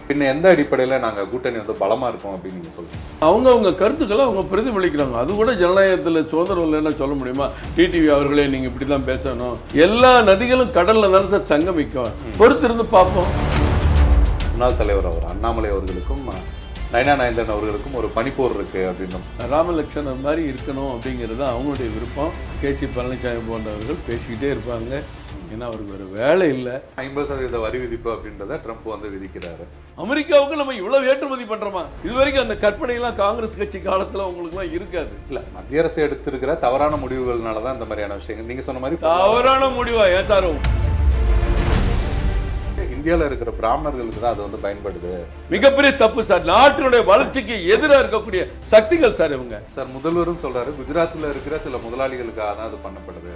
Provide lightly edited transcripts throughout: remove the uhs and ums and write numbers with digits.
பின்ன எந்த அடிப்படையில் நாங்கள் கூட்டணி வந்து பலமாக இருக்கோம் அப்படின்னு நீங்கள் சொல்லுங்கள். அவங்க கருத்துக்களை அவங்க பிரதிபலிக்கிறாங்க. அது கூட ஜனநாயகத்தில் சுதந்திரம் இல்லைன்னா சொல்ல முடியுமா? டிடிவி அவர்களே நீங்கள் இப்படி தான் பேசணும். எல்லா நதிகளும் கடலில் தானே சார் சங்கமிக்கும். பொறுத்திருந்து பார்ப்போம். முன்னாள் தலைவர் அவர் அண்ணாமலை அவர்களுக்கும் நயனா நாயந்தன் அவர்களுக்கும் ஒரு பனிப்போர் இருக்கு அப்படின்னும் ராமலட்சுமணன் மாதிரி இருக்கணும் அப்படிங்கிறது அவங்களுடைய விருப்பம். கேசி பழனிசாமி போன்றவர்கள் பேசிக்கிட்டே இருப்பாங்க. ஏன்னா அவருக்கு ஒரு வேலை இல்லை. 50% வரி விதிப்பு அப்படின்றத ட்ரம்ப் வந்து விதிக்கிறாரு. அமெரிக்காவுக்கு நம்ம இவ்வளவு ஏற்றுமதி பண்றோமா? இது வரைக்கும் அந்த கற்பனைலாம் காங்கிரஸ் கட்சி காலத்துல உங்களுக்குலாம் இருக்காது. இல்ல, மத்திய அரசு எடுத்திருக்கிற தவறான முடிவுகள்னால தான் இந்த மாதிரியான விஷயங்கள் நீங்க சொன்ன மாதிரி. தவறான முடிவா? ஏன் சார்? இந்தியாவில் இருக்கிற பிராமணர்களுக்கு தான் அது வந்து பயன்படுது. மிகப்பெரிய தப்பு சார். நாட்டினுடைய வளர்ச்சிக்கு எதிராக இருக்கக்கூடிய சக்திகள் சார் இவங்க. சார் முதல்வரும் சொல்றாரு, குஜராத்தில் இருக்கிற சில முதலாளிகளுக்காக தான் அது பண்ணப்படுது.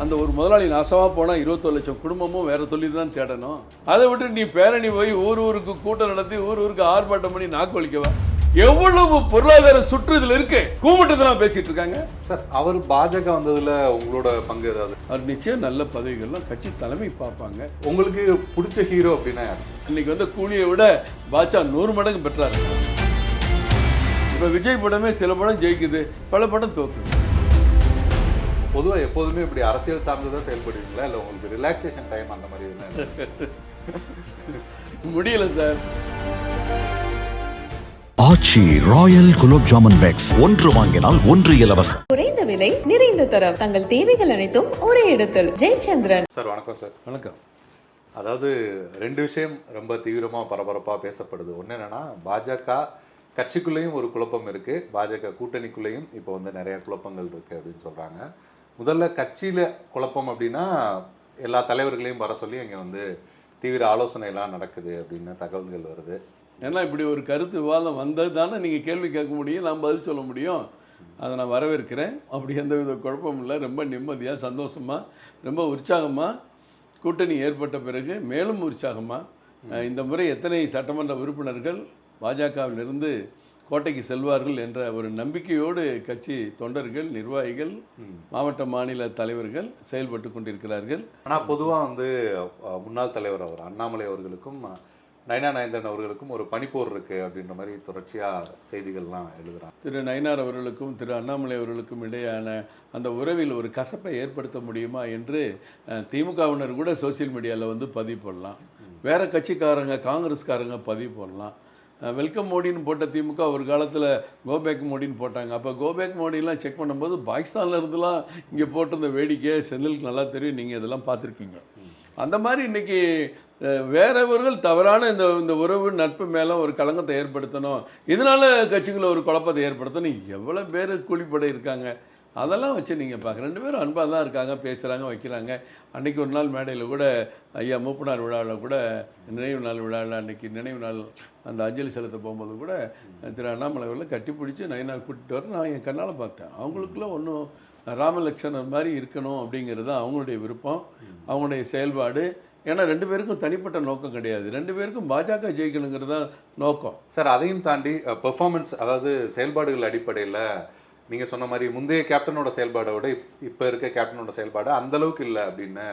அந்த ஒரு முதலாளி நாசமா போனா 21 லட்சம் குடும்பமும் வேற தொழில் தான் தேடணும். அதை விட்டு நீ பேரணி போய் ஊருக்கு கூட்டம் நடத்தி ஊருக்கு ஆர்ப்பாட்டம் பண்ணி நாக்கு வலிக்கவா? எவ்வளவு பொருளாதார சுற்று இதுல இருக்கு. கூமட்டத்தான் பேசிட்டு இருக்காங்க சார். அவர் பாஜக வந்ததுல உங்களோட பங்கு ஏதாவது? அவர் நிச்சயம் நல்ல பதவிகள்லாம் கட்சி தலைமை பார்ப்பாங்க. உங்களுக்கு பிடிச்ச ஹீரோ அப்படின்னா இன்னைக்கு வந்து கூலியை விட பாட்சா 100 மடங்கு பெற்றாரு. இப்ப விஜய் படமே சில படம் ஜெயிக்குது, பல படம் தோக்குது. பொதுவாக எப்போதுமே இப்படி அரசியல் சார்ந்துதான் செயல்படுவீங்களா, இல்லை உங்களுக்கு ரிலாக்ஸேஷன் டைம் அந்த மாதிரி முடியல சார். ஆச்சி ராயல் குலோப் ஜாமுன் பேக்ஸ், ஒன்று வாங்கினால் ஒன்று இலவசம். குறைந்த விலை, நிறைந்த தரம், தங்கள் தேவைகள் அனைத்தும் ஒரே இடத்தில். ஜெயச்சந்திரன் சார். வணக்கம் சார். வணக்கம். அதாவது 2 விஷயம் ரொம்ப தீவிரமாக பரபரப்பாக பேசப்படுது. ஒன்று என்னன்னா, பாஜக கட்சிக்குள்ளேயும் ஒரு குழப்பம் இருக்குது, பாஜக கூட்டணிக்குள்ளேயும் இப்போ வந்து நிறைய குழப்பங்கள் இருக்குது அப்படின்னு சொல்கிறாங்க. முதல்ல கட்சியில் குழப்பம் அப்படின்னா எல்லா தலைவர்களையும் வர சொல்லி அங்கே வந்து தீவிர ஆலோசனைலாம் நடக்குது அப்படின்னு தகவல்கள் வருது. ஏன்னா இப்படி ஒரு கருத்து விவாதம் வந்தது தானே நீங்கள் கேள்வி கேட்க முடியும், நான் பதில் சொல்ல முடியும். அதை நான் வரவேற்கிறேன். அப்படி எந்த வித குழப்பமும் இல்லை. ரொம்ப நிம்மதியாக, சந்தோஷமாக, ரொம்ப உற்சாகமாக கூட்டணி ஏற்பட்ட பிறகு மேலும் உற்சாகமாக இந்த முறை எத்தனை சட்டமன்ற உறுப்பினர்கள் பாஜகவிலிருந்து கோட்டைக்கு செல்வார்கள் என்ற ஒரு நம்பிக்கையோடு கட்சி தொண்டர்கள், நிர்வாகிகள், மாவட்ட மாநில தலைவர்கள் செயல்பட்டு கொண்டிருக்கிறார்கள். ஆனால் பொதுவாக வந்து முன்னாள் தலைவர் அவர் அண்ணாமலை அவர்களுக்கும் நயனா நாயந்தன் அவர்களுக்கும் ஒரு பனிப்போர் இருக்கு அப்படின்ற மாதிரி தொடர்ச்சியாக செய்திகள்லாம் எழுதுறாங்க. திரு நயினார் அவர்களுக்கும் திரு அண்ணாமலை அவர்களுக்கும் இடையான அந்த உறவில் ஒரு கசப்பை ஏற்படுத்த முடியுமா என்று திமுகவினர் கூட சோசியல் மீடியாவில் வந்து பதிவு போடலாம். வேற கட்சிக்காரங்க, காங்கிரஸ்காரங்க பதிவு போடலாம். வெல்கம் மோடின்னு போட்ட திமுக ஒரு காலத்தில் கோபேக் மோடின்னு போட்டாங்க. அப்போ கோபேக் மோடிலாம் செக் பண்ணும்போது பாகிஸ்தானில் இருந்துலாம் இங்கே போட்டிருந்த வேடிக்கை செந்திலுக்கு நல்லா தெரியும். நீங்கள் இதெல்லாம் பார்த்துருக்கீங்க. அந்த மாதிரி இன்றைக்கி வேறவர்கள் தவறான இந்த உறவு நட்பு மேலே ஒரு களங்கத்தை ஏற்படுத்தணும், இதனால் கட்சிகளை ஒரு குழப்பத்தை ஏற்படுத்தணும். எவ்வளோ பேர் கூலிப்படை இருக்காங்க, அதெல்லாம் வச்சு நீங்கள் பார்க்க 2 பேரும் அன்பாக தான் இருக்காங்க, பேசுகிறாங்க, வைக்கிறாங்க. அன்றைக்கி ஒரு நாள் மேடையில் கூட ஐயா மூப்பனார் விழாவில் கூட நினைவு நாள் விழாவில் அன்றைக்கி நினைவு நாள் அந்த அஞ்சலி செலுத்த போகும்போது கூட திரு அண்ணாமலை அவர்கள் கட்டி பிடிச்சி நயினார் கூட்டிகிட்டு வர நான் என் கண்ணால் பார்த்தேன். அவங்களுக்குள்ள ஒன்றும் ராமலட்சுமணன் மாதிரி இருக்கணும் அப்படிங்கிறது தான் அவங்களுடைய விருப்பம், அவங்களுடைய செயல்பாடு. ஏன்னா 2 பேருக்கும் தனிப்பட்ட நோக்கம் கிடையாது, 2 பேருக்கும் பாஜக ஜெயிக்கணுங்கிறது தான் நோக்கம். சார், அதையும் தாண்டி பெர்ஃபார்மன்ஸ், அதாவது செயல்பாடுகள் அடிப்படையில் நீங்கள் சொன்ன மாதிரி முந்தைய கேப்டனோட செயல்பாடை விட இப்போ இருக்க கேப்டனோட செயல்பாடு அந்தளவுக்கு இல்லை அப்படின்னு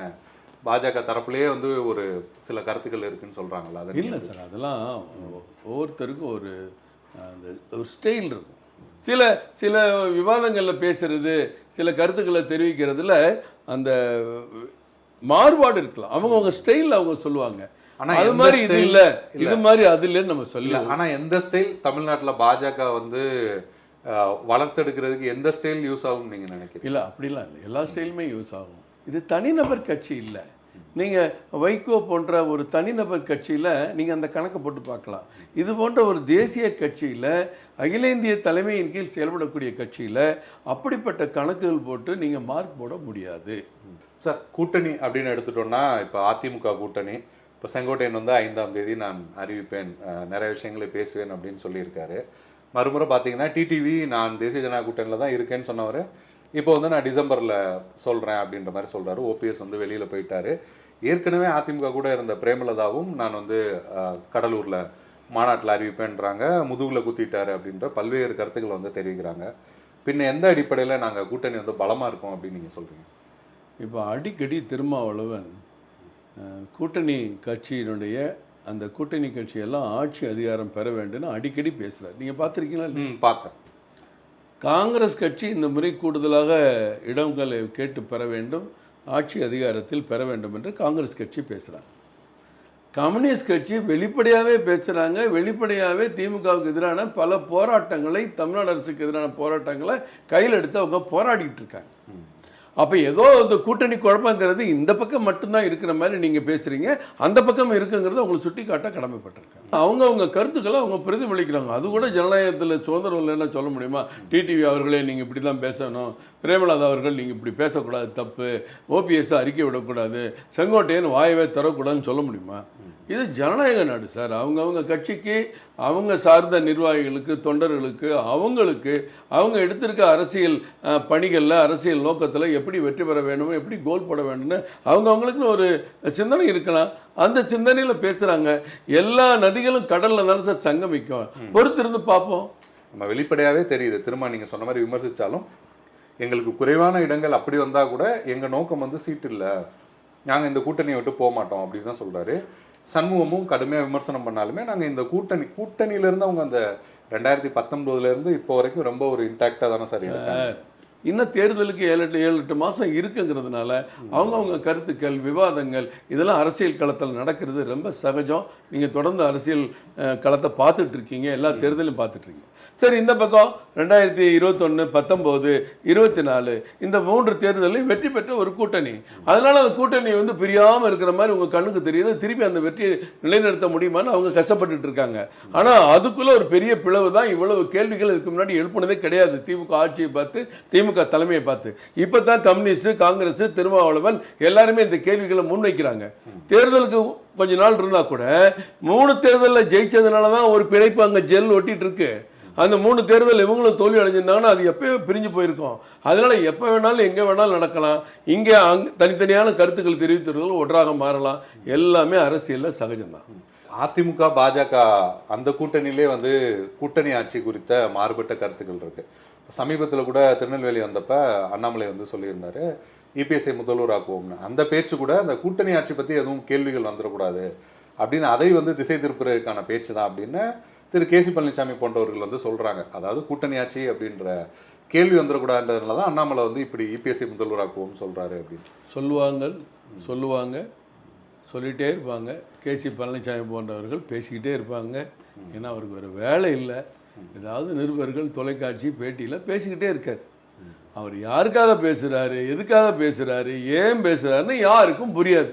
பாஜக தரப்புலேயே வந்து ஒரு சில கருத்துக்கள் இருக்குன்னு சொல்கிறாங்களா? அது இல்லை சார், அதெல்லாம் ஒவ்வொருத்தருக்கும் ஒரு ஸ்டைல் இருக்கும். சில விவாதங்களில் பேசுறது, சில கருத்துக்களை தெரிவிக்கிறதுல அந்த மாறுபாடு இருக்கலாம். அவங்க ஸ்டைலில் அவங்க சொல்லுவாங்க. ஆனால் அது மாதிரி இது இல்லை, இது மாதிரி அது இல்லைன்னு நம்ம சொல்லலாம். ஆனால் எந்த ஸ்டைல் தமிழ்நாட்டில் பாஜக வந்து வளர்த்தெடுக்கிறதுக்கு எந்த ஸ்டைல் யூஸ் ஆகும் நீங்கள் நினைக்கிறீங்க? இல்லை, அப்படிலாம் இல்லை. எல்லா ஸ்டைலுமே யூஸ் ஆகும். இது தனிநபர் கட்சி இல்லை. நீங்கள் வைகோ போன்ற ஒரு தனிநபர் கட்சியில் நீங்கள் அந்த கணக்கை போட்டு பார்க்கலாம். இது போன்ற ஒரு தேசிய கட்சியில், அகில இந்திய தலைமையின் கீழ் செயல்படக்கூடிய கட்சியில் அப்படிப்பட்ட கணக்குகள் போட்டு நீங்கள் மார்க் போட முடியாது. சார், கூட்டணி அப்படின்னு எடுத்துட்டோம்னா இப்போ அதிமுக கூட்டணி, இப்போ செங்கோட்டையன் வந்து 5ஆம் தேதி நான் அறிவிப்பேன், நிறைய விஷயங்களை பேசுவேன் அப்படின்னு சொல்லியிருக்காரு. மறுமுறை பார்த்தீங்கன்னா டிடிவி நான் தேசிய ஜனநாயக கூட்டணியில் தான் இருக்கேன்னு சொன்னவர் இப்போ வந்து நான் டிசம்பரில் சொல்கிறேன் அப்படின்ற மாதிரி சொல்கிறாரு. ஓபிஎஸ் வந்து வெளியில் போயிட்டாரு. ஏற்கனவே அதிமுக கூட இருந்த பிரேமலதாவும் நான் வந்து கடலூரில் மாநாட்டில் அறிவிப்பேன்றாங்க, முதுகில் குத்திட்டாரு அப்படின்ற பல்வேறு கருத்துக்கள் வந்து தெரிவிக்கிறாங்க. பின்ன எந்த அடிப்படையில் நாங்கள் கூட்டணி வந்து பலமாக இருக்கோம் அப்படின்னு நீங்கள் சொல்கிறீங்க? இப்போ அடிக்கடி திருமாவளவன் கூட்டணி கட்சியினுடைய அந்த கூட்டணி கட்சியெல்லாம் ஆட்சி அதிகாரம் பெற வேண்டும்னு அடிக்கடி பேசுகிறார். நீங்கள் பார்த்துருக்கீங்களா? பார்த்தேன். காங்கிரஸ் கட்சி இந்த முறை கூடுதலாக இடங்களை கேட்டு பெற வேண்டும், ஆட்சி அதிகாரத்தில் பெற வேண்டும் என்று காங்கிரஸ் கட்சி பேசுகிறாங்க. கம்யூனிஸ்ட் கட்சி வெளிப்படையாகவே பேசுகிறாங்க. வெளிப்படையாகவே திமுகவுக்கு எதிரான பல போராட்டங்களை, தமிழ்நாடு அரசுக்கு எதிரான போராட்டங்களை கையில் எடுத்து அவங்க போராடிட்டு இருக்காங்க. அப்போ ஏதோ இந்த கூட்டணி குழப்பங்கிறது இந்த பக்கம் மட்டும்தான் இருக்கிற மாதிரி நீங்கள் பேசுகிறீங்க, அந்த பக்கம் இருக்குங்கிறத உங்களுக்கு சுட்டி காட்ட கடமைப்பட்டிருக்காங்க. அவங்க கருத்துக்களை அவங்க பிரதிபலிக்கிறாங்க. அது கூட ஜனநாயகத்தில் சுதந்திரம் இல்லைன்னா சொல்ல முடியுமா? டிடிவி அவர்களே நீங்கள் இப்படி தான் பேசணும், பிரேமலதா அவர்கள் நீங்கள் இப்படி பேசக்கூடாது, தப்பு, ஓபிஎஸ் அறிக்கை விடக்கூடாது, செங்கோட்டையன் வாயவே தரக்கூடாதுன்னு சொல்ல முடியுமா? இது ஜனநாயக நாடு சார். அவங்க கட்சிக்கு, அவங்க சார்ந்த நிர்வாகிகளுக்கு, தொண்டர்களுக்கு, அவங்க எடுத்திருக்க அரசியல் பணிகளில், அரசியல் நோக்கத்தில் எப்படி வெற்றி பெற வேணும், எப்படி கோல் போட வேணும்னு அவங்களுக்குன்னு ஒரு சிந்தனை இருக்கலாம். அந்த சிந்தனையில் பேசுகிறாங்க. எல்லா நதிகளும் கடலில் தானே சார் சங்கமிக்கும். பொறுத்திருந்து பார்ப்போம். நம்ம வெளிப்படையாகவே தெரியுது. திரும்ப நீங்கள் சொன்ன மாதிரி விமர்சித்தாலும் எங்களுக்கு குறைவான இடங்கள் அப்படி வந்தால் கூட எங்கள் நோக்கம் வந்து சீட்டு இல்லை, நாங்கள் இந்த கூட்டணியை விட்டு போக மாட்டோம் அப்படின்னு தான் சொல்கிறாரு. சண்முகமும் கடுமையாக விமர்சனம் பண்ணாலுமே நாங்கள் இந்த கூட்டணியிலேருந்து அவங்க அந்த 2019 இப்போ வரைக்கும் ரொம்ப ஒரு இன்டாக்டாக தானே சார் இருக்காங்க. இன்னும் தேர்தலுக்கு 7-8 மாதம் இருக்குங்கிறதுனால அவங்க கருத்துக்கள், விவாதங்கள் இதெல்லாம் அரசியல் களத்தில் நடக்கிறது ரொம்ப சகஜம். நீங்கள் தொடர்ந்து அரசியல் களத்தை பார்த்துட்டு இருக்கீங்க, எல்லா தேர்தலையும் பார்த்துட்ருக்கீங்க. சரி, இந்த பக்கம் 2021, 19, 24 இந்த 3 தேர்தலையும் வெற்றி பெற்ற ஒரு கூட்டணி. அதனால் அந்த கூட்டணி வந்து பிரியாமல் இருக்கிற மாதிரி உங்கள் கண்ணுக்கு தெரியுது. திருப்பி அந்த வெற்றியை நிலைநிறுத்த முடியுமான்னு அவங்க கஷ்டப்பட்டுட்டு இருக்காங்க. ஆனால் அதுக்குள்ளே ஒரு பெரிய பிளவு தான். இவ்வளவு கேள்விகள் இதுக்கு முன்னாடி எழுப்புனதே கிடையாது. திமுக ஆட்சியை பார்த்து, திமுக தலைமையை பார்த்து. இப்போ தான் கம்யூனிஸ்ட், காங்கிரஸ், திருமாவளவன் எல்லாருமே இந்த கேள்விகளை முன்வைக்கிறாங்க. தேர்தலுக்கு கொஞ்ச நாள் இருந்தால் கூட 3 தேர்தலில் ஜெயிச்சதுனால தான் ஒரு பிணைப்பு அங்கே ஜெல் ஒட்டிட்டு இருக்கு. அந்த 3 தேர்தல் இவங்களும் தோல்வி அடைஞ்சிருந்தாங்கன்னா அது எப்போயோ பிரிஞ்சு போயிருக்கோம். அதனால் எப்போ வேணாலும் எங்கே வேணாலும் நடக்கலாம். இங்கே தனித்தனியான கருத்துக்கள் தெரிவித்தவர்கள் ஒன்றாக மாறலாம். எல்லாமே அரசியலில் சகஜம்தான். அதிமுக, பாஜக அந்த கூட்டணியிலே வந்து கூட்டணி ஆட்சி குறித்த மாறுபட்ட கருத்துக்கள் இருக்கு. சமீபத்தில் கூட திருநெல்வேலி வந்தப்ப அண்ணாமலை வந்து சொல்லியிருந்தாரு, இபிஎஸ்ஐ முதல்வராக்குவோம்னு. அந்த பேச்சு கூட அந்த கூட்டணி ஆட்சி பற்றி எதுவும் கேள்விகள் வந்துடக்கூடாது அப்படின்னு, அதை வந்து திசை திருப்புறதுக்கான பேச்சு தான் அப்படின்னு திரு கேசி பழனிசாமி போன்றவர்கள் வந்து சொல்கிறாங்க. அதாவது கூட்டணி ஆட்சி அப்படின்ற கேள்வி வந்துடக்கூடாதுன்றதுனால தான் அண்ணாமலை வந்து இப்படி இபிஎஸ்ஐ முதல்வராக்குவோம்னு சொல்கிறாரு அப்படின்னு சொல்லுவாங்க, சொல்லிகிட்டே இருப்பாங்க. கேசி பழனிசாமி போன்றவர்கள் பேசிக்கிட்டே இருப்பாங்க. ஏன்னா அவருக்கு ஒரு வேலை இல்லை. ஏதாவது நிருபர்கள் தொலைக்காட்சி பேட்டியில் பேசிக்கிட்டே இருக்கார். அவர் யாருக்காக பேசுகிறாரு, எதுக்காக பேசுகிறாரு, ஏன் பேசுகிறாருன்னு யாருக்கும் புரியாது.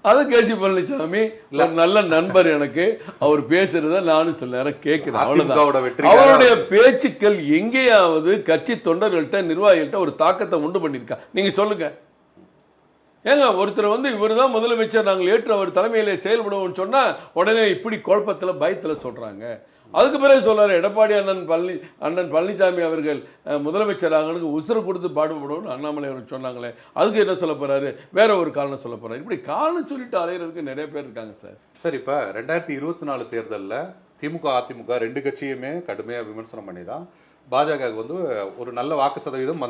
அது கேசி பழனிசாமி நல்ல நண்பர் எனக்கு. அவர் பேசுறத நானும் சில நேரம் கேட்கிறேன். அவ்வளவுதான். அவருடைய பேச்சுக்கள் எங்கேயாவது கட்சி தொண்டர்கள்ட்ட, நிர்வாகிகள்ட்ட ஒரு தாக்கத்தை உண்டு பண்ணியிருக்கா? நீங்க சொல்லுங்க. ஏங்க, ஒருத்தர் வந்து இவர் தான் முதலமைச்சர், நாங்கள் ஏற்று அவர் தலைமையிலே செயல்படுவோம்னு சொன்னா உடனே இப்படி குழப்பத்தில், பயத்தில் சொல்றாங்க. அதுக்கு பிறகு சொல்றாரு, எடப்பாடி அண்ணன் பழனிசாமி அவர்கள் முதலமைச்சராக உசுரை கொடுத்து பாடுபடுவோம்னு அண்ணாமலை அவர்கள் சொன்னாங்களே, அதுக்கு என்ன சொல்ல போறாரு? வேற ஒரு காரணம் சொல்ல போறாரு. இப்படி காரணம் சொல்லிட்டு அலையிறதுக்கு நிறைய பேர் இருக்காங்க சார். சார், இப்போ 2024 தேர்தலில் திமுக, அதிமுக 2 கட்சியுமே கடுமையாக விமர்சனம் பண்ணி தான் பாஜகவுக்கு வந்து ஒரு நல்ல வாக்கு சதவீதம்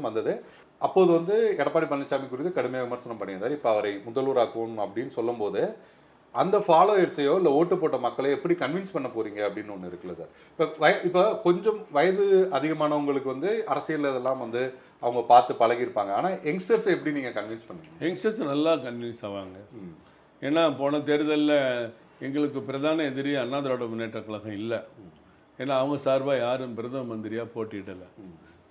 வந்தது. அப்போது வந்து எடப்பாடி பழனிசாமி குறித்து கடுமையாக விமர்சனம் பண்ணியிருந்தார். இப்போ அவரை முதல்வராக்குவோம் அப்படின்னு சொல்லும்போது அந்த ஃபாலோவர்ஸையோ இல்லை ஓட்டு போட்ட மக்களை எப்படி கன்வின்ஸ் பண்ண போறீங்க அப்படின்னு ஒன்று இருக்குல்ல சார். இப்போ கொஞ்சம் வயது அதிகமானவங்களுக்கு வந்து அரசியல் இதெல்லாம் வந்து அவங்க பார்த்து பழகிருப்பாங்க. ஆனால் யங்ஸ்டர்ஸை எப்படி நீங்கள் கன்வின்ஸ் பண்ணுவீங்க? யங்ஸ்டர்ஸ் நல்லா கன்வின்ஸ் ஆவாங்க. ஏன்னா போன தேர்தலில் எங்களுக்கு பிரதான எதிரி அண்ணா திராவிட முன்னேற்ற கழகம் இல்லை. ஏன்னா அவங்க சார்பாக யாரும் பிரதம மந்திரியாக போட்டியிடலை.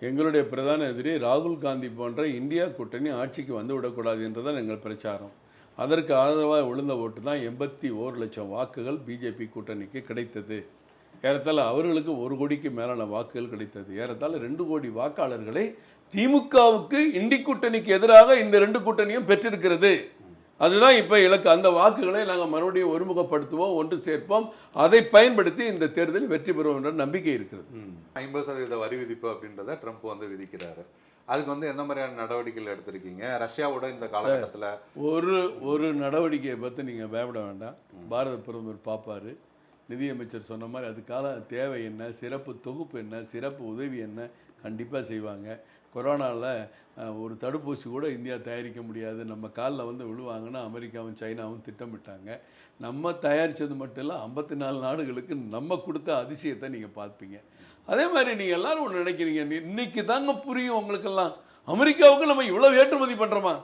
எங்களுடைய பிரதான எதிரி ராகுல் காந்தி போன்ற இந்தியா கூட்டணி ஆட்சிக்கு வந்து விடக்கூடாது என்றுதான் எங்கள் பிரச்சாரம். அதற்கு ஆதரவாக விழுந்த ஓட்டு தான் 81 லட்சம் வாக்குகள் பிஜேபி கூட்டணிக்கு கிடைத்தது. ஏறத்தாழ அவர்களுக்கு 1 கோடிக்கு மேலான வாக்குகள் கிடைத்தது. ஏறத்தாழ 2 கோடி வாக்காளர்களை திமுகவுக்கு இண்டி கூட்டணிக்கு எதிராக இந்த 2 கூட்டணியும் பெற்றிருக்கிறது. அதுதான் இப்போ இலக்கு. அந்த வாக்குகளை நாங்கள் மறுபடியும் ஒருமுகப்படுத்துவோம், ஒன்று சேர்ப்போம். அதை பயன்படுத்தி இந்த தேர்தலில் வெற்றி பெறுவோம் என்ற நம்பிக்கை இருக்கிறது. 50% வரி விதிப்பு அப்படின்றத ட்ரம்ப் வந்து விதிக்கிறாரு. அதுக்கு வந்து எந்த மாதிரியான நடவடிக்கைகள் எடுத்திருக்கீங்க? ரஷ்யாவோட இந்த காலகட்டத்தில் ஒரு நடவடிக்கையை பற்றி நீங்கள் பயப்பட வேண்டாம். பாரத பிரதமர் பார்ப்பார். நிதியமைச்சர் சொன்ன மாதிரி அதுக்கான தேவை என்ன, சிறப்பு தொகுப்பு என்ன, சிறப்பு உதவி என்ன, கண்டிப்பாக செய்வாங்க. கொரோனாவில் ஒரு தடுப்பூசி கூட இந்தியா தயாரிக்க முடியாது, நம்ம காலில் வந்து விழுவாங்கன்னா அமெரிக்காவும் சைனாவும் திட்டமிட்டாங்க. நம்ம தயாரித்தது மட்டும் இல்லை, 54 நாடுகளுக்கு நம்ம கொடுத்த அதிசயத்தை நீங்கள் பார்ப்பீங்க. அதே மாதிரி நீங்கள் எல்லோரும் ஒன்று நினைக்கிறீங்க, இன்னைக்கு தாங்க புரியும் உங்களுக்கெல்லாம், அமெரிக்காவுக்கு நம்ம இவ்வளோ ஏற்றுமதி பண்ணுறோமா?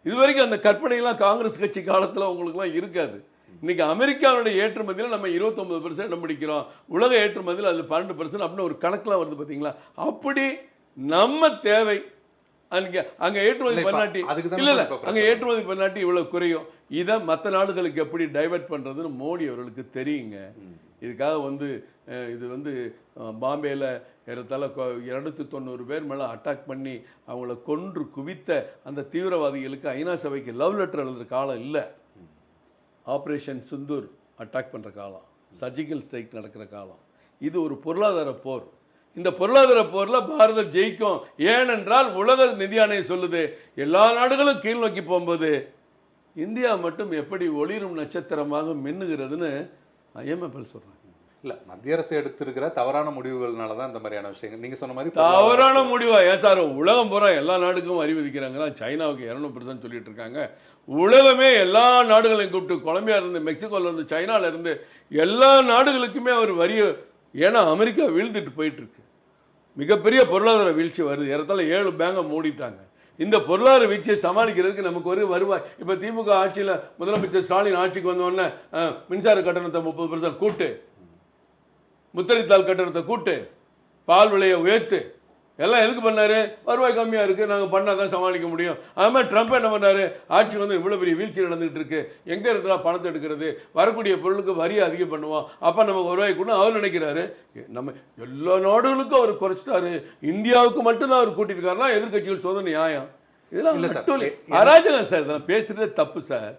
இது வரைக்கும் அந்த கற்பனையெல்லாம் காங்கிரஸ் கட்சி காலத்தில் உங்களுக்குலாம் இருக்காது. இன்றைக்கி அமெரிக்காவுடைய ஏற்றுமதியில் நம்ம 29% இடம் பிடிக்கிறோம், உலக ஏற்றுமதியில் அது 12% அப்படின்னு ஒரு கணக்கெலாம் வருது பார்த்தீங்களா? அப்படி நம்ம தேவை அங்கே ஏற்றுமதி பண்ணாட்டி இல்லை அங்கே ஏற்றுமதி பண்ணாட்டி இவ்வளோ குறையும். இதை மற்ற நாடுகளுக்கு எப்படி டைவெர்ட் பண்ணுறதுன்னு மோடி அவர்களுக்கு தெரியுங்க. இதுக்காக வந்து இது வந்து பாம்பேயில் ஏறத்தாழ 290 பேர் மேலே அட்டாக் பண்ணி அவங்கள கொன்று குவித்த அந்த தீவிரவாதிகளுக்கு ஐநா சபைக்கு லவ் லெட்டர் எழுதுகிற காலம் இல்லை. ஆப்ரேஷன் சிந்தூர் அட்டாக் பண்ணுற காலம், சர்ஜிக்கல் ஸ்ட்ரைக் நடக்கிற காலம். இது ஒரு பொருளாதார போர். இந்த பொருளாதார போரில் பாரதம் ஜெயிக்கும். ஏனென்றால் உலக நிதி ஆணையம் சொல்லுது, எல்லா நாடுகளும் கீழ் நோக்கி போகும்போது இந்தியா மட்டும் எப்படி ஒளிரும் நட்சத்திரமாக மின்னுகிறதுன்னு IMF சொல்கிறாங்க. இல்லை, மத்திய அரசு எடுத்திருக்கிற தவறான முடிவுகள்னால தான் இந்த மாதிரியான விஷயங்கள் நீங்கள் சொன்ன மாதிரி தவறான முடிவா? ஏன் சார், உலகம் பூரா எல்லா நாடுக்கும் வரி விதிக்கிறாங்கன்னா சைனாவுக்கு 200% சொல்லிட்டு இருக்காங்க. உலகமே எல்லா நாடுகளையும் கூப்பிட்டு, கொலம்பியா இருந்து, மெக்சிகோல இருந்து, சைனால இருந்து எல்லா நாடுகளுக்குமே அவர் வரி, ஏன்னா அமெரிக்கா வீழ்ந்துட்டு போயிட்டு இருக்கு, மிகப்பெரிய பொருளாதார வீழ்ச்சி வருது. ஏறத்தாழ 7 பேங்கை மூடிட்டாங்க. இந்த பொருளாதார வீழ்ச்சியை சமாளிக்கிறதுக்கு நமக்கு ஒரு வருவாய். இப்போ திமுக ஆட்சியில் முதலமைச்சர் ஸ்டாலின் ஆட்சிக்கு வந்தோடனே மின்சார கட்டணத்தை 30% கூட்டு, முத்திரைத்தாள் கட்டணத்தை கூட்டு, பால் விலையை உயர்த்து, எல்லாம் எதுக்கு பண்ணார்? வருவாய் கம்மியாக இருக்குது, நாங்கள் பண்ணால் தான் சமாளிக்க முடியும். அது மாதிரி ட்ரம்ப் என்ன பண்ணார்? ஆட்சி வந்து இவ்வளோ பெரிய வீழ்ச்சி நடந்துகிட்டு இருக்கு, எங்கே இருந்தால் பணத்தை எடுக்கிறது, வரக்கூடிய பொருளுக்கு வரியை அதிகம் பண்ணுவோம், அப்போ நம்ம வருவாய் கூட அவர் நினைக்கிறாரு. நம்ம எல்லா நாடுகளுக்கும் அவர் குறைச்சிட்டாரு, இந்தியாவுக்கு மட்டும்தான் அவர் கூட்டியிருக்காருன்னா எதிர்கட்சிகள் சொல்வது நியாயம். இதெல்லாம் அராஜகம் சார், இதெல்லாம் பேசுகிறதே தப்பு சார்.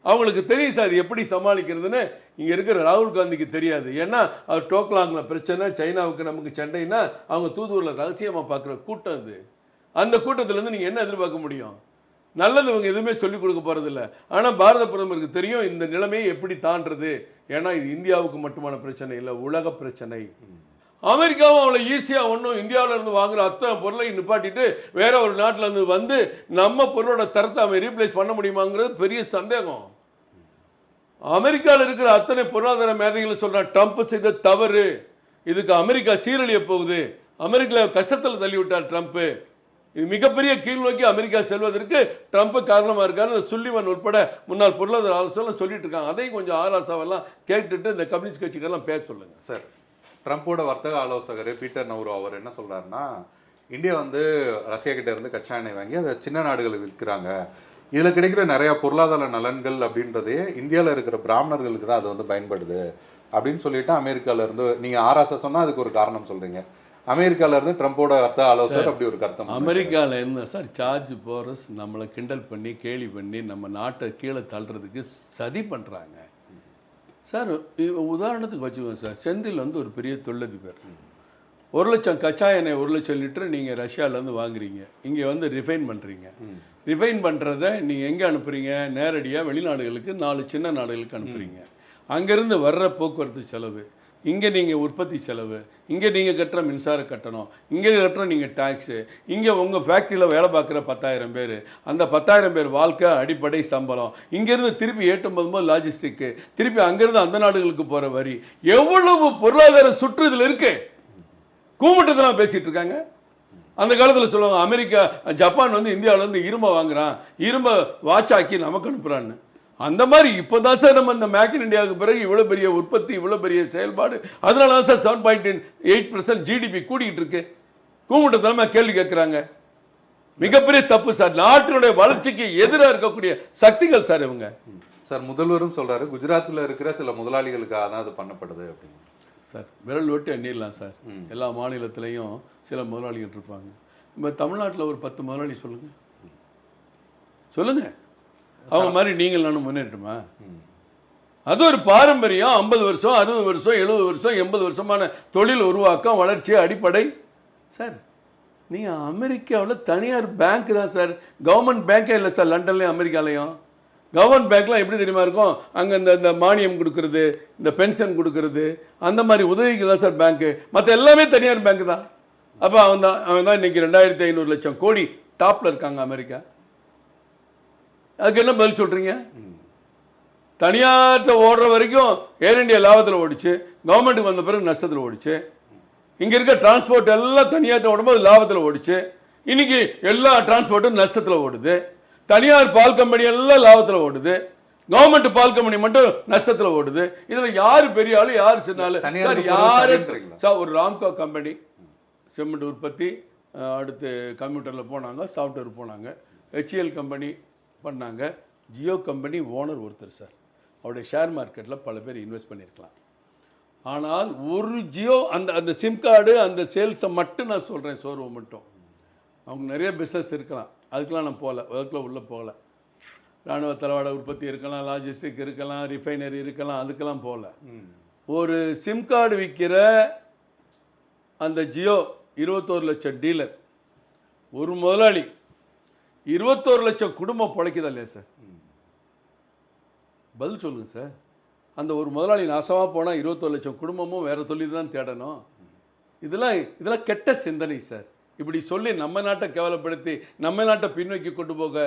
அவங்களுக்கு தெரியும் சார் எப்படி சமாளிக்கிறதுன்னு. இங்கே இருக்கிற ராகுல் காந்திக்கு தெரியாது. ஏன்னா அவர் டோக்லாங்கில் பிரச்சனை, சைனாவுக்கு நமக்கு சண்டைன்னா அவங்க தூதுவரில் ரகசியமாக பார்க்குற கூட்டம் அது. அந்த கூட்டத்திலேருந்து நீங்கள் என்ன எதிர்பார்க்க முடியும்? நல்லது இவங்க எதுவுமே சொல்லிக் கொடுக்க போகிறதில்ல. ஆனால் பாரத பிரதமருக்கு தெரியும் இந்த நிலைமையை எப்படி தாண்டது. ஏன்னா இது இந்தியாவுக்கு மட்டுமான பிரச்சனை இல்லை, உலக பிரச்சனை. அமெரிக்காவும் அவ்வளோ ஈஸியாக ஒன்றும் இந்தியாவில் இருந்து வாங்குற அத்தனை பொருளையும் நிப்பாட்டிட்டு வேற ஒரு நாட்டில் இருந்து வந்து நம்ம பொருளோட தரத்தை அவன் ரீப்ளேஸ் பண்ண முடியுமாங்கிறது பெரிய சந்தேகம். அமெரிக்காவில் இருக்கிற அத்தனை பொருளாதார மேதைகளை சொல்கிறான் ட்ரம்ப் செய்த தவறு, இதுக்கு அமெரிக்கா சீரழிய போகுது, அமெரிக்காவில் கஷ்டத்தில் தள்ளிவிட்டார் ட்ரம்ப்பு, இது மிகப்பெரிய கீழ் நோக்கி அமெரிக்கா செல்வதற்கு ட்ரம்ப் காரணமாக இருக்காரு சுல்லிவன் உட்பட முன்னாள் பொருளாதார ஆலோசனை சொல்லிட்டு இருக்காங்க. அதையும் கொஞ்சம் ஆராசாவெல்லாம் கேட்டுட்டு இந்த கம்யூனிஸ்ட் கட்சிக்கெல்லாம் பேச சொல்லுங்க சார். ட்ரம்ப்போட வர்த்தக ஆலோசகர் பீட்டர் நவ்ரோ அவர் என்ன சொல்கிறாருன்னா, இந்தியா வந்து ரஷ்யா கிட்ட இருந்து கச்சா எண்ணெய் வாங்கி அதை சின்ன நாடுகளுக்கு விற்கிறாங்க, இதில் கிடைக்கிற நிறையா பொருளாதார நலன்கள் அப்படின்றதே இந்தியாவில் இருக்கிற பிராமணர்களுக்கு தான் அது வந்து பயன்படுது அப்படின்னு சொல்லிட்டு அமெரிக்காவிலேருந்து நீங்கள் ஆராச சொன்னால் அதுக்கு ஒரு காரணம் சொல்கிறீங்க. அமெரிக்காவிலேருந்து ட்ரம்ப்போட வர்த்தக ஆலோசகர் அப்படி ஒரு கருத்தம். அமெரிக்காவில் என்ன சார், ஜார்ஜ் போரஸ் நம்மளை கிண்டல் பண்ணி கேலி பண்ணி நம்ம நாட்டை கீழே தள்ளுறதுக்கு சதி பண்ணுறாங்க சார். உதாரணத்துக்கு வச்சுக்கோங்க சார், செந்தில் வந்து ஒரு பெரிய தொழிலதிபர், 1 லட்சம் கச்சா எண்ணெய் 1 லட்சம் லிட்டர் நீங்கள் ரஷ்யாவிலேருந்து வாங்குறீங்க, இங்கே வந்து ரிஃபைன் பண்ணுறீங்க. ரிஃபைன் பண்ணுறத நீங்கள் எங்கே அனுப்புகிறீங்க? நேரடியாக வெளிநாடுகளுக்கு, 4 சின்ன நாடுகளுக்கு அனுப்புகிறீங்க. அங்கேருந்து வர்ற போக்குவரத்து செலவு, இங்கே நீங்கள் உற்பத்தி செலவு, இங்கே நீங்கள் கட்டுற மின்சார கட்டணம், இங்கே கட்டுற நீங்கள் டேக்ஸு, இங்கே உங்கள் ஃபேக்ட்ரியில் வேலை பார்க்குற 10,000 பேர், அந்த 10,000 பேர் வாழ்க்கை அடிப்படை சம்பளம், இங்கேருந்து திருப்பி ஏற்றும் போது லாஜிஸ்டிக்கு, திருப்பி அங்கேருந்து அந்த நாடுகளுக்கு போகிற வரி, எவ்வளவு பொருளாதார சுற்று இதில் இருக்கு. கூமுட்டத்தெல்லாம் பேசிகிட்டு இருக்காங்க. அந்த காலத்தில் சொல்லுவாங்க அமெரிக்கா ஜப்பான் வந்து இந்தியாவிலேருந்து இரும்பை வாங்குறான், இரும்பை வாட்சாக்கி நமக்கு அனுப்புகிறான்னு. அந்த மாதிரி இப்போ தான் சார் நம்ம இந்த மேக் இன் இந்தியாவுக்கு பிறகு இவ்வளோ பெரிய உற்பத்தி, இவ்வளோ பெரிய செயல்பாடு, அதனால தான் சார் 7.8% GDP கூடிக்கிட்டு இருக்கு. கூமுட்டத்தனமா கேள்வி கேட்குறாங்க. மிகப்பெரிய தப்பு சார், நாட்டினுடைய வளர்ச்சிக்கு எதிராக இருக்கக்கூடிய சக்திகள் சார் இவங்க. சார் முதல்வரும் சொல்கிறாரு குஜராத்தில் இருக்கிற சில முதலாளிகளுக்காக தான் அது பண்ணப்படுது அப்படின்னு. சார் விரல் விட்டு எண்ணிடலாம் சார், எல்லா மாநிலத்திலையும் சில முதலாளிகள் இருப்பாங்க. நம்ம தமிழ்நாட்டில் ஒரு 10 முதலாளி சொல்லுங்கள் சொல்லுங்கள், அவங்க மாதிரி நீங்கள் நானும் முன்னேற்றமா? அது ஒரு பாரம்பரியம். 50 வருஷம் 60 வருஷம் 70 வருஷம் 80 வருஷமான தொழில் உருவாக்கம் வளர்ச்சி அடிப்படை சார். நீங்கள் அமெரிக்காவில் தனியார் பேங்க் தான் சார், கவர்மெண்ட் பேங்க்கே இல்லை சார். லண்டன்லையும் அமெரிக்காலையும் கவர்மெண்ட் பேங்க்லாம் எப்படி தெரியுமா இருக்கும்? அங்கே இந்த மானியம் கொடுக்கறது, இந்த பென்ஷன் கொடுக்கறது, அந்த மாதிரி உதவிக்கு தான் சார் பேங்க்கு. மற்ற எல்லாமே தனியார் பேங்க் தான். அப்போ அவன் தான் இன்னைக்கு 2500 லட்சம் கோடி டாப்பில் இருக்காங்க அமெரிக்கா. அதுக்கு என்ன பதில் சொல்கிறீங்க? தனியார்ட்ட ஓடுற வரைக்கும் ஏர் இண்டியா லாபத்தில் ஓடிச்சு, கவர்மெண்ட்டுக்கு வந்த பிறகு நஷ்டத்தில் ஓடிச்சு. இங்கே இருக்க டிரான்ஸ்போர்ட் எல்லாம் தனியார்ட்ட ஓடும்போது லாபத்தில் ஓடிச்சு. இன்னைக்கு எல்லா டிரான்ஸ்போர்ட்டும் நஷ்டத்தில் ஓடுது. தனியார் பால் கம்பெனி எல்லாம் லாபத்தில் ஓடுது, கவர்மெண்ட் பால் கம்பெனி மட்டும் நஷ்டத்தில் ஓடுது. இதில் யார் பெரிய ஆளு யார் சின்ன ஆளு? யாரு சார்? ஒரு ராம்கோ கம்பெனி சிமெண்ட் உற்பத்தி, அடுத்து கம்ப்யூட்டரில் போனாங்க, சாஃப்ட்வேர் போனாங்க. ஹெச்எல் கம்பெனி பண்ணாங்க. ஜியோ கம்பெனி ஓனர் ஒருத்தர் சார், அவருடைய ஷேர் மார்க்கெட்டில் பல பேர் இன்வெஸ்ட் பண்ணியிருக்கலாம். ஆனால் ஒரு ஜியோ அந்த சிம் கார்டு அந்த சேல்ஸை மட்டும் நான் சொல்கிறேன், சோர்வு மட்டும். அவங்க நிறைய பிஸ்னஸ் இருக்கலாம், அதுக்கெலாம் நான் போகல, அதுக்குள்ள உள்ளே போகல. இராணுவ தளவாட உற்பத்தி இருக்கலாம், லாஜிஸ்டிக் இருக்கலாம், ரிஃபைனரி இருக்கலாம், அதுக்கெல்லாம் போகல. ஒரு சிம் கார்டு விற்கிற அந்த ஜியோ 21 லட்சம் டீலர், ஒரு முதலாளி, 21 லட்சம் குடும்பம் பிழைக்குதா இல்லையா சார்? பதில் சொல்லுங்கள் சார். அந்த ஒரு முதலாளி நாசமாக போனால் 21 லட்சம் குடும்பமும் வேறு தொழில் தான் தேடணும். இதெல்லாம் கெட்ட சிந்தனை சார். இப்படி சொல்லி நம்ம நாட்டை கேவலப்படுத்தி நம்ம நாட்டை பின்னோக்கி கொண்டு போக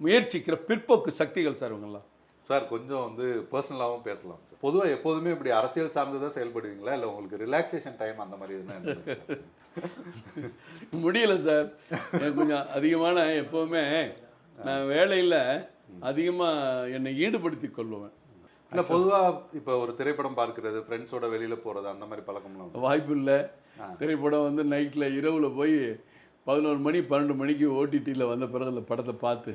முயற்சிக்கிற பிற்போக்கு சக்திகள் சார் இவங்கெல்லாம். சார் கொஞ்சம் வந்து பர்சனலாகவும் பேசலாம். பொதுவாக எப்போதுமே இப்படி அரசியல் சார்ந்து தான் செயல்படுவீங்களா, இல்லை உங்களுக்கு ரிலாக்ஸேஷன் டைம் அந்த மாதிரி எதுனா? முடியல சார், கொஞ்சம் அதிகமான எப்போவுமே நான் வேலையில் அதிகமாக என்னை ஈடுபடுத்தி கொள்ளுவேன். இல்லை பொதுவாக இப்போ ஒரு திரைப்படம் பார்க்கறது, ஃப்ரெண்ட்ஸோட வெளியில் போகிறது, அந்த மாதிரி பழக்கம்லாம் வாய்ப்பு இல்லை. திரைப்படம் வந்து நைட்டில் இரவில் போய் 11 மணி 12 மணிக்கு ஓடிடியில் வந்த பிறகு அந்த படத்தை பார்த்து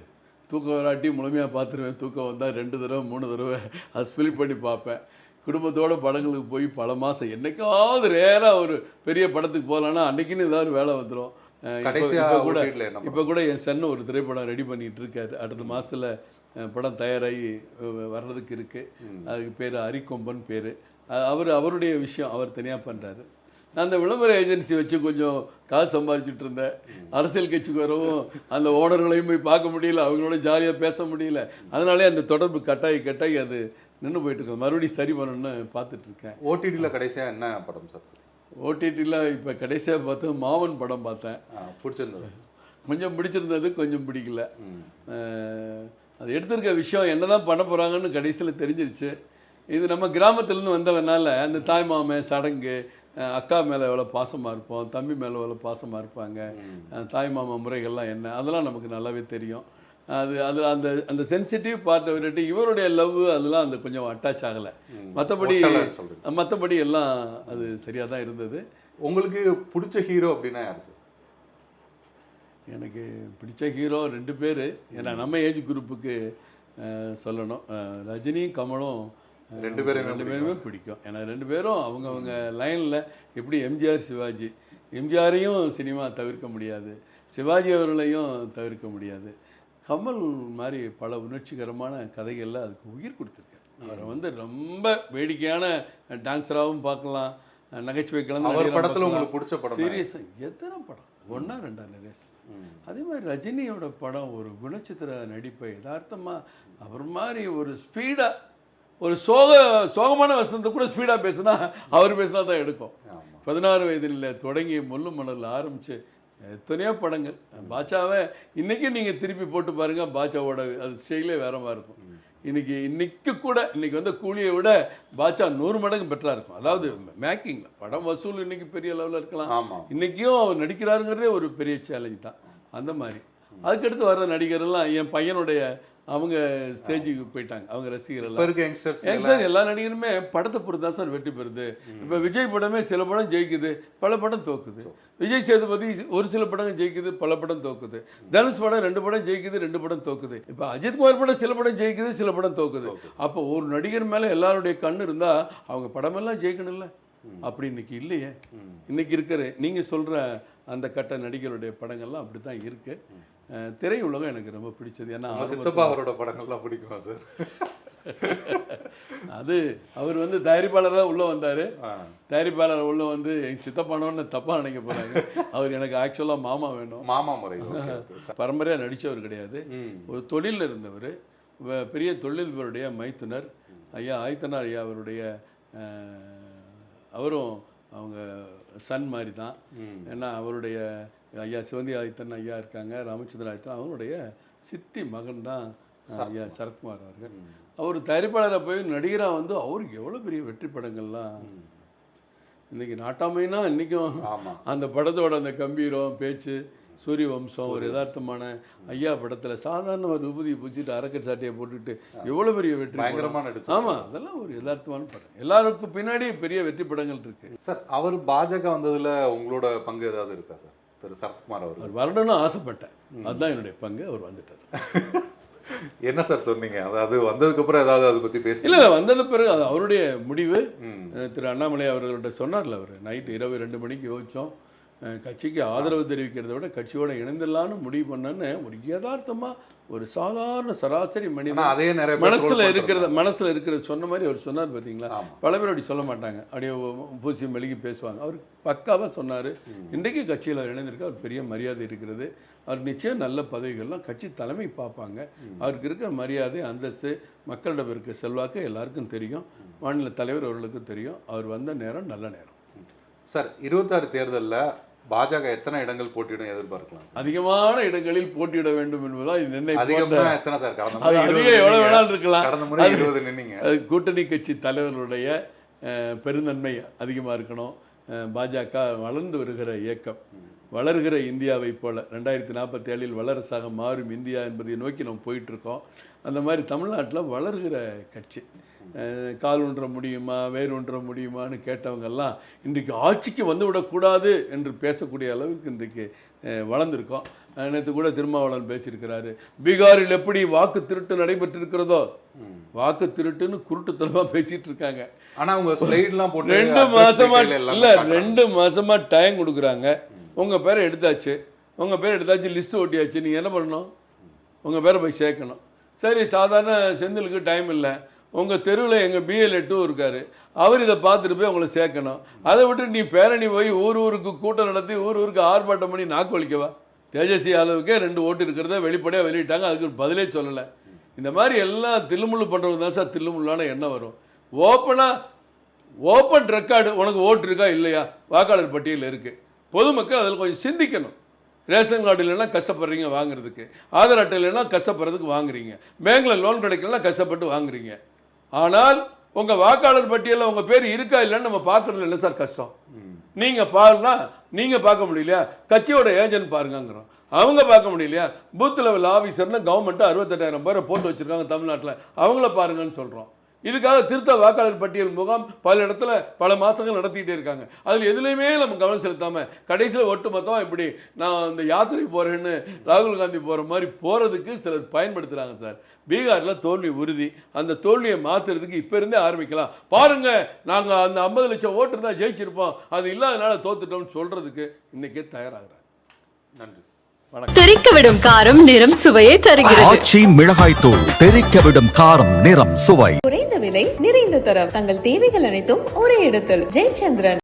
தூக்கம் வராட்டி முழுமையாக பார்த்துருவேன். தூக்கம் வந்தால் 2 தடவை 3 தடவை அது ஸ்பில் பண்ணி பார்ப்பேன். குடும்பத்தோட படங்களுக்கு போய் பல மாதம் என்னைக்காவது ரேராக ஒரு பெரிய படத்துக்கு போகலான்னா அன்றைக்கின்னு ஏதாவது வேலை வந்துடும். இப்போ கூட என் சன் ஒரு திரைப்படம் ரெடி பண்ணிகிட்டு இருக்காரு. அடுத்த மாதத்தில் படம் தயாராகி வர்றதுக்கு இருக்குது. அதுக்கு பேர் அரிக்கொம்பன் பேர். அவருடைய விஷயம், அவர் தனியாக பண்ணுறாரு. நான் அந்த விளம்பர ஏஜென்சி வச்சு கொஞ்சம் காசு சம்பாதிச்சுட்டு இருந்தேன். அரசியல் கட்சிக்கு வரவும் அந்த ஓனர்களையும் போய் பார்க்க முடியல, அவங்களோட ஜாலியாக பேச முடியல. அதனாலே அந்த தொடர்பு கட்டாயி அது நின்று போயிட்டு இருக்கேன். மறுபடியும் சரி பண்ணணும்னு பார்த்துட்ருக்கேன். ஓடிடியில் கடைசியாக என்ன படம் சார்? ஓடிடியில் இப்போ கடைசியாக பார்த்து மாவன் படம் பார்த்தேன். பிடிச்சிருந்தது? கொஞ்சம் பிடிச்சிருந்தது, கொஞ்சம் பிடிக்கல. அது எடுத்திருக்க விஷயம் என்ன தான் பண்ண போகிறாங்கன்னு கடைசியில் தெரிஞ்சிருச்சு. இது நம்ம கிராமத்துலேருந்து வந்தவனால அந்த தாய் மாமே சடங்கு, அக்கா மேலே எவ்வளோ பாசமாக இருப்போம், தம்பி மேலே எவ்வளோ பாசமாக இருப்பாங்க, தாய் மாமா முறைகள்லாம் என்ன, அதெல்லாம் நமக்கு நல்லாவே தெரியும். அது அந்த சென்சிட்டிவ் பார்ட்டை விட்டுட்டு இவருடைய லவ் அதெல்லாம் அந்த கொஞ்சம் அட்டாச் ஆகலை. மற்றபடி எல்லாம் அது சரியாக தான் இருந்தது. உங்களுக்கு பிடிச்ச ஹீரோ அப்படின்னா யார் சார்? எனக்கு பிடிச்ச ஹீரோ 2 பேர். ஏன்னா நம்ம ஏஜ் குரூப்புக்கு சொல்லணும், ரஜினி கமலும் 2 பேருமே பிடிக்கும். ஏன்னா 2 பேரும் அவங்கவுங்க லைனில் எப்படி எம்ஜிஆர் சிவாஜி, எம்ஜிஆரையும் சினிமா தவிர்க்க முடியாது, சிவாஜி அவர்களையும் தவிர்க்க முடியாது. கமல் மாதிரி பல உணர்ச்சிகரமான கதைகளில் அதுக்கு உயிர் கொடுத்துருக்கேன். அவரை வந்து ரொம்ப வேடிக்கையான டான்ஸராகவும் பார்க்கலாம், நகைச்சுவை கலந்து படத்தில் உங்களுக்கு பிடிச்ச படம் சீரியஸாக எத்தனை படம் 1 2 நிறைய. அதே மாதிரி ரஜினியோட படம் ஒரு குணச்சித்திர நடிப்பை யதார்த்தமாக அவர் மாதிரி ஒரு ஸ்பீடாக, ஒரு சோகமான வசனத்தை கூட ஸ்பீடாக பேசுனா அவர் பேசினா தான் எடுக்கும். 16 வயதில் தொடங்கி முள்ளு மணல் ஆரம்பித்து எத்தனையோ படங்கள். பாட்சாவை இன்றைக்கும் நீங்கள் திருப்பி போட்டு பாருங்கள், பாட்சாவோட அது ஸ்டைலே வேற மாதிரி இருக்கும். இன்னைக்கு வந்து கூலியை விட பாட்சா 100 மடங்கு பெட்டராக இருக்கும். அதாவது மேக்கிங்கில் படம் வசூல் இன்னைக்கு பெரிய லெவலில் இருக்கலாம், இன்றைக்கும் அவர் நடிக்கிறாருங்கிறதே ஒரு பெரிய சேலஞ்ச் தான். அந்த மாதிரி அதுக்கடுத்து வர்ற நடிகரெல்லாம் என் பையனுடைய அவங்க ஸ்டேஜுக்கு போயிட்டாங்க. அவங்க ரசிகர்கள் எல்லா நடிகருமே படத்தை பொறுத்து தான் சார் வெற்றி பெறுது. இப்போ விஜய் படமே சில படம் ஜெயிக்குது, பல படம் தோக்குது. விஜய் சேதுபதி ஒரு சில படம் ஜெயிக்குது, பல படம் தோக்குது. தனுஷ் படம் 2 படம் ஜெயிக்குது, 2 படம் தோக்குது. இப்போ அஜித்குமார் படம் சில படம் ஜெயிக்குது, சில படம் தோக்குது. அப்போ ஒரு நடிகர் மேலே எல்லாருடைய கண்ணு இருந்தால் அவங்க படமெல்லாம் ஜெயிக்கணும்ல. அப்படி இன்னைக்கு இல்லையே. இன்னைக்கு இருக்கிற நீங்கள் சொல்கிற அந்த கட்ட நடிகருடைய படங்கள்லாம் அப்படி தான் இருக்கு. திரையுலகம் எனக்கு ரொம்ப பிடிச்சது. ஏன்னா அவரோட படங்கள்லாம் பிடிக்குமா சார்? அது அவர் வந்து தயாரிப்பாளராக உள்ளே வந்தார். தயாரிப்பாளர் உள்ளே வந்து எங்கள் சித்தப்பானோன்னு தப்பாக நினைக்க போகிறாங்க. அவர் எனக்கு ஆக்சுவலாக மாமா வேணும். மாமா முறை பரம்பரையாக நடித்தவர் கிடையாது. ஒரு தொழிலில் இருந்தவர், பெரிய தொழில்பருடைய மைத்துனர் ஐயா ஆய்த்தனார் ஐயா அவருடைய அவரும் அவங்க சன் மாதிரி தான். ஏன்னா அவருடைய ஐயா சிவந்தி ஆதித்தன் ஐயா இருக்காங்க, ராமச்சந்திரன் ஆதித்தன் அவருடைய சித்தி மகன் தான் ஐயா சரத்குமார் அவர்கள். அவர் தயாரிப்பாளரை போய் நடிகராக வந்து அவருக்கு எவ்வளோ பெரிய வெற்றி படங்கள்லாம் இன்றைக்கி நாட்டாமைனா இன்றைக்கும் அந்த படத்தோட அந்த கம்பீரம் பேச்சு, சூரிய வம்சம், ஒரு யதார்த்தமான ஐயா படத்தில் சாதாரண ஒரு விபூதியை பூச்சிட்டு அரக்கட் சாட்டையை போட்டுட்டு எவ்வளோ பெரிய வெற்றி, பயங்கரமான. ஆமாம், அதெல்லாம் ஒரு யதார்த்தமான படம். எல்லாருக்கும் பின்னாடி பெரிய வெற்றி படங்கள் இருக்கு. சார் அவர் பாஜக வந்ததில் உங்களோட பங்கு ஏதாவது இருக்கா சார்? திரு சரத்குமார் அவர் வரணும்னு ஆசைப்பட்டேன், அதுதான் என்னுடைய பங்கு. அவர் வந்துட்டார். என்ன சார் சொன்னீங்க? அதாவது வந்ததுக்கப்புறம் ஏதாவது அதை பற்றி பேச? இல்லை, வந்தது பிறகு அது அவருடைய முடிவு. திரு அண்ணாமலை அவர்கள்ட்ட சொன்னார்ல, அவர் நைட்டு இரவு 2 மணிக்கு யோசித்தோம், கட்சிக்கு ஆதரவு தெரிவிக்கிறத விட கட்சியோட இணைந்துடலான்னு முடிவு பண்ணேன்னு ஒரு யதார்த்தமாக ஒரு சாதாரண சராசரி மனிதன் அதே நிறைய மனசில் இருக்கிறத சொன்ன மாதிரி அவர் சொன்னார். பார்த்தீங்களா, பல பேர் அப்படி சொல்ல மாட்டாங்க, அப்படியே பூசி மெழுகி பேசுவாங்க. அவர் பக்காவாக சொன்னார். இன்றைக்கு கட்சியில் இணைந்திருக்க அவர் பெரிய மரியாதை இருக்கிறது. அவர் நிச்சயம் நல்ல பதவிகள்லாம் கட்சி தலைமை பார்ப்பாங்க. அவருக்கு இருக்கிற மரியாதை, அந்தஸ்து, மக்களிடம் இருக்க செல்வாக்கு எல்லாருக்கும் தெரியும், மாநில தலைவர் அவர்களுக்கும் தெரியும். அவர் வந்த நேரம் நல்ல நேரம். சார் 26 தேர்தலில் பாஜக எத்தனை இடங்கள் போட்டியிடும் எதிர்பார்க்கலாம்? அதிகமான இடங்களில் போட்டியிட வேண்டும் என்பதால் எத்தனை சார்? எவ்வளவு வேணாலும் இருக்கலாம். கடந்த முறை 20 நின்னீங்க. கூட்டணி கட்சி தலைவர்களுடைய பெருந்தன்மை அதிகமாக இருக்கணும். பாஜக வளர்ந்து வருகிற இயக்கம், வளர்கிற இந்தியாவை போல 2047 வல்லரசாக மாறும் இந்தியா என்பதை நோக்கி நம்ம போயிட்டுருக்கோம். அந்த மாதிரி தமிழ்நாட்டில் வளர்கிற கட்சி. கால் ஒன்ற முடியுமா, வேர் ஒன்ற முடியுமான்னு கேட்டவங்கெல்லாம் இன்றைக்கு ஆட்சிக்கு வந்துவிடக்கூடாது என்று பேசக்கூடிய அளவுக்கு இன்றைக்கு வளர்ந்துருக்கோம். நேற்று கூட திருமாவளவன் பேசியிருக்கிறாரு, பீகாரில் எப்படி வாக்கு திருட்டு நடைபெற்றிருக்கிறதோ, வாக்கு திருட்டுன்னு குருட்டுத்தனமாக பேசிட்டு இருக்காங்க. ஆனால் அவங்க ஸ்லைட்லாம் போட்டு 2 மாசமா இல்லை, 2 மாசமா டைம் கொடுக்குறாங்க. உங்கள் பேரை எடுத்தாச்சு, லிஸ்ட்டு ஓட்டியாச்சு, நீங்கள் என்ன பண்ணணும்? உங்கள் பேரை போய் சேர்க்கணும். சரி, சாதாரண செந்திலுக்கு டைம் இல்லை, உங்கள் தெருவில் எங்கள் BL2 இருக்கார், அவர் இதை பார்த்துட்டு போய் உங்களை சேர்க்கணும். அதை விட்டு நீ பேரணி போய் ஊருக்கு கூட்டம் நடத்தி ஊருக்கு ஆர்ப்பாட்டம் பண்ணி நாக்கு வலிக்கவா? தேஜஸ்வி யாதவுக்கே 2 ஓட்டு இருக்கிறத வெளிப்படையாக வெளியிட்டாங்க, அதுக்கு ஒரு பதிலே சொல்லலை. இந்த மாதிரி எல்லாம் தில்லுமுள்ளு பண்ணுறவங்க தான் சார் தில்லுமுள்ளான எண்ணம் வரும். ஓப்பன் ரெக்கார்டு, உனக்கு ஓட்டு இருக்கா இல்லையா, வாக்காளர் பட்டியலில் இருக்குது. பொதுமக்கள் அதில் கொஞ்சம் சிந்திக்கணும். ரேஷன் கார்டு இல்லைன்னா கஷ்டப்படுறீங்க வாங்குறதுக்கு, ஆதார் அட்டை இல்லைன்னா கஷ்டப்படுறதுக்கு வாங்குறீங்க, பேங்க்கில் லோன் கிடைக்கலாம் கஷ்டப்பட்டு வாங்குறீங்க. ஆனால் உங்கள் வாக்காளர் பட்டியலில் உங்கள் பேர் இருக்கா இல்லைன்னு நம்ம பார்க்குறதுல இல்லை சார் கஷ்டம். நீங்கள் பாருன்னா நீங்கள் பார்க்க முடியலையா, கட்சியோட ஏஜென்ட் பாருங்கிறோம், அவங்க பார்க்க முடியலையா, பூத் லெவல் ஆஃபீஸர்னு கவர்மெண்ட்டு 68,000 பேரை போட்டு வச்சுருக்காங்க தமிழ்நாட்டில், அவங்கள பாருங்கன்னு சொல்கிறோம். இதுக்காக திருத்த வாக்காளர் பட்டியல் முகாம் பல இடத்துல பல மாதங்கள் நடத்திக்கிட்டே இருக்காங்க. அதில் எதுலேயுமே நம்ம கவனம் செலுத்தாமல் கடைசியில் ஒட்டு மொத்தமாக இப்படி நான் இந்த யாத்திரை போகிறேன்னு ராகுல் காந்தி போகிற மாதிரி போகிறதுக்கு சிலர் பயன்படுத்துகிறாங்க சார். பீகாரில் தோல்வி உறுதி, அந்த தோல்வியை மாற்றுறதுக்கு இப்போ இருந்தே ஆரம்பிக்கலாம். பாருங்கள், நாங்கள் அந்த 50 லட்சம் ஓட்டு தான் ஜெயிச்சிருப்போம், அது இல்லாதனால தோத்துட்டோம்னு சொல்கிறதுக்கு இன்றைக்கே தயாராகிறாங்க. நன்றி. தெறிக்க விடும் காரம் நிறம் சுவையை தருகிறது. ஆச்சி மிளகாய் தூள் தெறிக்க விடும் காரம் நிறம் சுவை. குறைந்த விலை நிறைந்த தரம், தங்கள் தேவைகள் அனைத்தும் ஒரே இடத்தில். ஜெயச்சந்திரன்.